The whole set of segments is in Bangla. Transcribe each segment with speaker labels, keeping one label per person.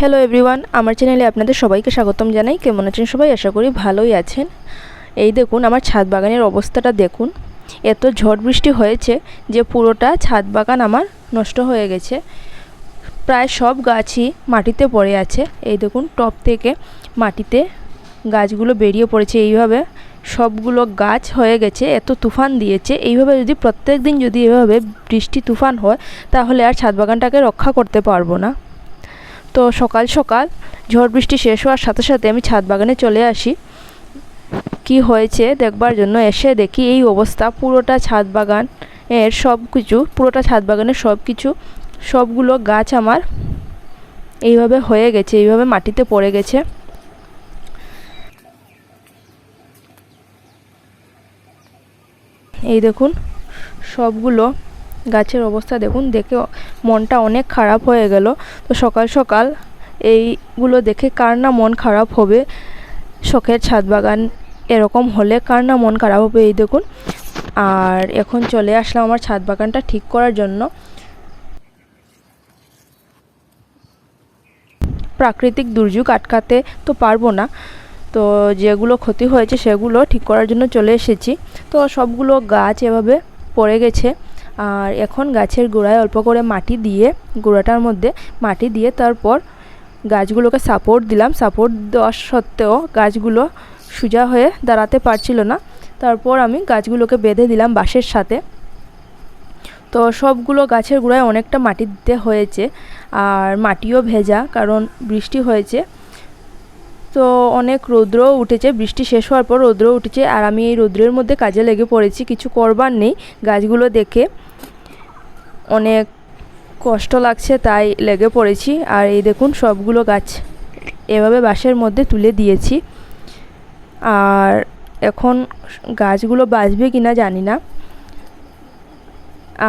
Speaker 1: হ্যালো এভরিওয়ান, আমার চ্যানেলে আপনাদের সবাইকে স্বাগতম জানাই। কেমন আছেন সবাই? আশা করি ভালোই আছেন। এই দেখুন আমার ছাদ বাগানের অবস্থাটা দেখুন। এত ঝড় বৃষ্টি হয়েছে যে পুরোটা ছাদ বাগান আমার নষ্ট হয়ে গেছে। প্রায় সব গাছই মাটিতে পড়ে আছে। এই দেখুন টব থেকে মাটিতে গাছগুলো বেরিয়ে পড়েছে। এইভাবে সবগুলো গাছ হয়ে গেছে। এত তুফান দিয়েছে। এইভাবে যদি প্রত্যেক দিন যদি এভাবে বৃষ্টি তুফান হয় তাহলে আর ছাদ বাগানটাকে রক্ষা করতে পারবো না। তো সকাল সকাল ঝড় বৃষ্টি শেষ হওয়ার সাথে সাথে আমি ছাদ বাগানে চলে আসি কি হয়েছে দেখবার জন্য। এসে দেখি এই অবস্থা, পুরোটা ছাদ বাগান এর পুরোটা ছাদ বাগানের সবগুলো গাছ আমার এইভাবে হয়ে গেছে, এইভাবে মাটিতে পড়ে গেছে। এই দেখুন সবগুলো গাছের অবস্থা দেখুন, দেখে মনটা অনেক খারাপ হয়ে গেল। তো সকাল সকাল এইগুলো দেখে কার না মন খারাপ হবে? শখের ছাদ বাগান এরকম হলে কার না মন খারাপ হবে? এই দেখুন। আর এখন চলে আসলাম আমার ছাদ বাগানটা ঠিক করার জন্য। প্রাকৃতিক দুর্যোগ আটকাতে তো পারবো না, তো যেগুলো ক্ষতি হয়েছে সেগুলো ঠিক করার জন্য চলে এসেছি। তো সবগুলো গাছ এভাবে পড়ে গেছে। আর এখন গাছের গোড়ায় অল্প করে মাটি দিয়ে, গোড়াটার মধ্যে মাটি দিয়ে তারপর গাছগুলোকে সাপোর্ট দিলাম। সাপোর্ট দেওয়া সত্ত্বেও গাছগুলো সোজা হয়ে দাঁড়াতে পারছিল না। তারপর আমি গাছগুলোকে বেঁধে দিলাম বাঁশের সাথে। তো সবগুলো গাছের গোড়ায় অনেকটা মাটি দিতে হয়েছে। আর মাটিও ভেজা, কারণ বৃষ্টি হয়েছে। তো অনেক রৌদ্রও উঠেছে, বৃষ্টি শেষ হওয়ার পর রৌদ্র উঠেছে। আর আমি এই রৌদ্রের মধ্যে কাজে লেগে পড়েছি, কিছু করবার নেই। গাছগুলো দেখে অনেক কষ্ট লাগছে তাই লেগে পড়েছি। আর এই দেখুন সবগুলো গাছ এভাবে বাঁশের মধ্যে তুলে দিয়েছি। আর এখন গাছগুলো বাঁচবে কিনা জানি না।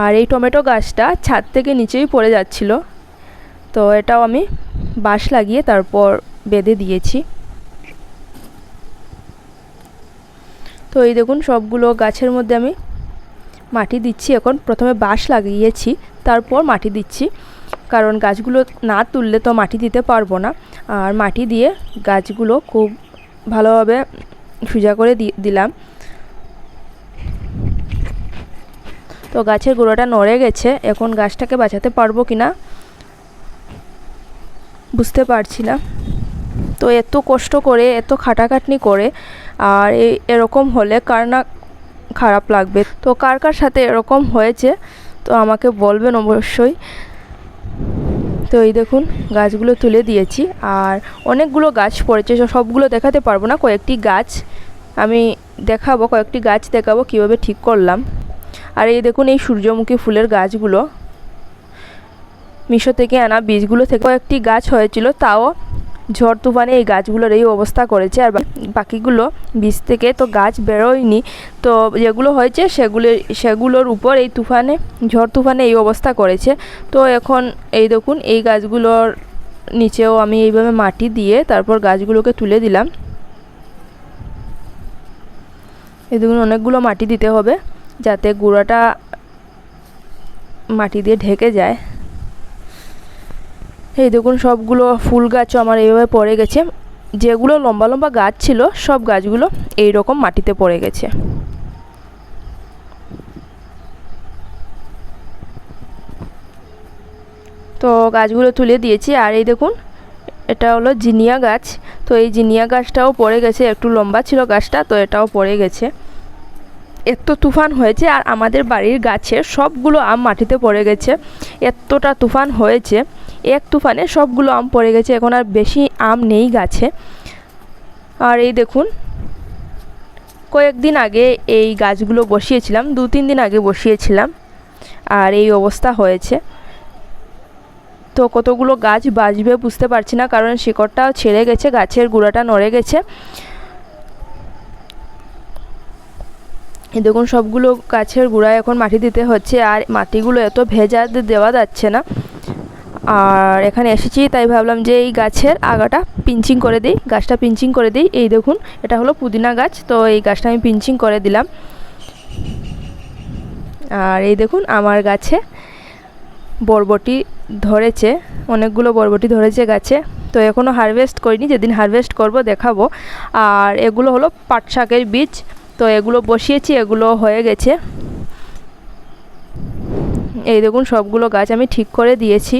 Speaker 1: আর এই টমেটো গাছটা ছাদ থেকে নিচেই পড়ে যাচ্ছিল, তো এটাও আমি বাঁশ লাগিয়ে তারপর বেঁধে দিয়েছি। তো এই দেখুন সবগুলো গাছের মধ্যে আমি মাটি দিচ্ছি। এখন প্রথমে বাঁশ লাগিয়েছি, তারপর মাটি দিচ্ছি, কারণ গাছগুলো না তুললে তো মাটি দিতে পারবো না। আর মাটি দিয়ে গাছগুলো খুব ভালোভাবে সোজা করে দিলাম। তো গাছের গোড়াটা নড়ে গেছে, এখন গাছটাকে বাঁচাতে পারবো কিনা বুঝতে পারছি না। তো এত কষ্ট করে, এত খাটাখাটনি করে আর এরকম হলে কার না খারাপ লাগবে? তো কার কার সাথে এরকম হয়েছে তো আমাকে বলবেন অবশ্যই। তো এই দেখুন গাছগুলো তুলে দিয়েছি। আর অনেকগুলো গাছ পড়েছে, সবগুলো দেখাতে পারবো না। কয়েকটি গাছ আমি দেখাবো, কয়েকটি গাছ দেখাবো কীভাবে ঠিক করলাম। আর এই দেখুন এই সূর্যমুখী ফুলের গাছগুলো মিশো থেকে আনা বীজগুলো থেকে কয়েকটি গাছ হয়েছিল, তাও ঝড় তুফানে এই গাছগুলোর এই অবস্থা করেছে। আর বাকিগুলো বীজ থেকে তো গাছ বেরোয়নি, তো যেগুলো হয়েছে সেগুলোর উপর এই ঝড় তুফানে এই অবস্থা করেছে। তো এখন এই দেখুন এই গাছগুলোর নিচেও আমি এইভাবে মাটি দিয়ে তারপর গাছগুলোকে তুলে দিলাম। এই দেখুন অনেকগুলো মাটি দিতে হবে যাতে গোড়াটা মাটি দিয়ে ঢেকে যায়। এই দেখুন সবগুলো ফুল গাছও আমার এইভাবে পড়ে গেছে। যেগুলো লম্বা লম্বা গাছ ছিল সব গাছগুলো এই রকম মাটিতে পড়ে গেছে। তো গাছগুলো তুলে দিয়েছি। আর এই দেখুন এটা হলো জিনিয়া গাছ। তো এই জিনিয়া গাছটাও পড়ে গেছে, একটু লম্বা ছিল গাছটা, তো এটাও পড়ে গেছে। এত তুফান হয়েছে আর আমাদের বাড়ির গাছের সবগুলো আম মাটিতে পড়ে গেছে। এতটা তুফান হয়েছে, এক তুফানে সবগুলো আম পড়ে গেছে। এখন আর বেশি আম নেই গাছে। আর এই দেখুন কয়েকদিন আগে এই গাছগুলো বসিয়েছিলাম, 2-3 দিন আগে বসিয়েছিলাম, আর এই অবস্থা হয়েছে। তো কতগুলো গাছ বাঁচবে বুঝতে পারছি না, কারণ শিকড়টাও ছেড়ে গেছে, গাছের গোড়াটা নড়ে গেছে। এই দেখুন সবগুলো গাছের গোড়ায় এখন মাটি দিতে হচ্ছে। আর মাটিগুলো এত ভেজা দেওয়া যাচ্ছে না। আর এখানে এসেছি তাই ভাবলাম যে এই গাছের আগাটা পিঞ্চিং করে দিই, গাছটা পিঞ্চিং করে দিই। এই দেখুন এটা হলো পুদিনা গাছ, তো এই গাছটা আমি পিঞ্চিং করে দিলাম। আর এই দেখুন আমার গাছে বরবটি ধরেছে, অনেকগুলো বরবটি ধরেছে গাছে। তো এখনও হারভেস্ট করিনি, যেদিন হারভেস্ট করব দেখাবো। আর এগুলো হলো পাট শাকের বীজ, তো এগুলো বসিয়েছি, এগুলো হয়ে গেছে। এই দেখুন সবগুলো গাছ আমি ঠিক করে দিয়েছি।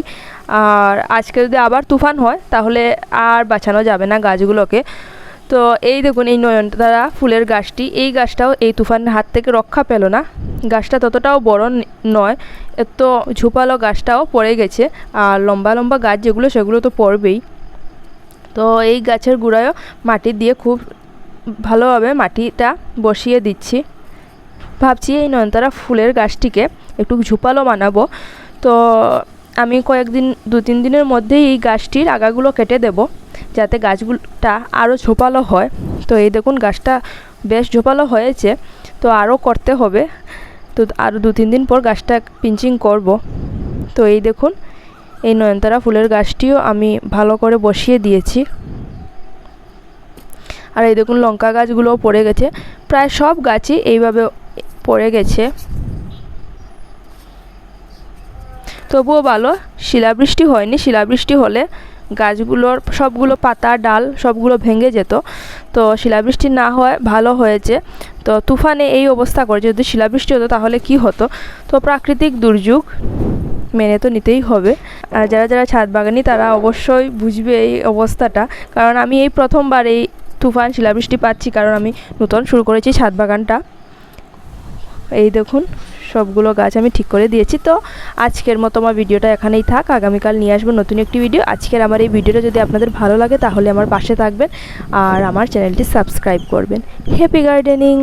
Speaker 1: আর আজকে যদি আবার তুফান হয় তাহলে আর বাঁচানো যাবে না গাছগুলোকে। তো এই দেখুন এই নয়নতারা ফুলের গাছটি, এই গাছটাও এই তুফানের হাত থেকে রক্ষা পেল না। গাছটা ততটাও বড় নয়, এত ঝোপালো গাছটাও পড়ে গেছে। আর লম্বা লম্বা গাছ যেগুলো সেগুলো তো পড়বেই। তো এই গাছের গোড়ায়ও মাটি দিয়ে খুব ভালোভাবে মাটিটা বসিয়ে দিচ্ছি। ভাবছি এই নয়নতারা ফুলের গাছটিকে একটু ঝোপালো বানাবো। তো আমি কয়েকদিন 2-3 দিনের মধ্যেই এই গাছটির আগাগুলো কেটে দেব, যাতে গাছগুলোটা আরও ঝোপালো হয়। তো এই দেখুন গাছটা বেশ ঝোপালো হয়েছে, তো আরও করতে হবে। তো আরও 2-3 দিন পর গাছটা পিঞ্চিং করব। তো এই দেখুন এই নয়নতারা ফুলের গাছটিও আমি ভালো করে বসিয়ে দিয়েছি। আর এই দেখুন লঙ্কা গাছগুলোও পড়ে গেছে, প্রায় সব গাছই এইভাবে পড়ে গেছে। তবুও ভালো শিলাবৃষ্টি হয়নি, শিলাবৃষ্টি হলে গাছগুলোর সবগুলো পাতা ডাল সবগুলো ভেঙে যেত। তো শিলাবৃষ্টি না হয় ভালো হয়েছে। তো তুফানে এই অবস্থা করেছে, যদি শিলাবৃষ্টি হতো তাহলে কি হতো। তো প্রাকৃতিক দুর্যোগ মেনে তো নিতেই হবে। আর যারা যারা ছাদ বাগানি তারা অবশ্যই বুঝবে এই অবস্থাটা, কারণ আমি এই প্রথমবার এই তুফান শিলাবৃষ্টি পাচ্ছি, কারণ আমি নতুন শুরু করেছি ছাদ বাগানটা। এই দেখুন সবগুলো গাছ আমি ঠিক করে দিয়েছি। তো আজকের মতো আমার ভিডিওটা এখানেই থাক, আগামীকাল নিয়ে আসবো নতুন একটি ভিডিও। আজকের আমার এই ভিডিওটা যদি আপনাদের ভালো লাগে তাহলে আমার পাশে থাকবেন আর আমার চ্যানেলটি সাবস্ক্রাইব করবেন। Happy gardening.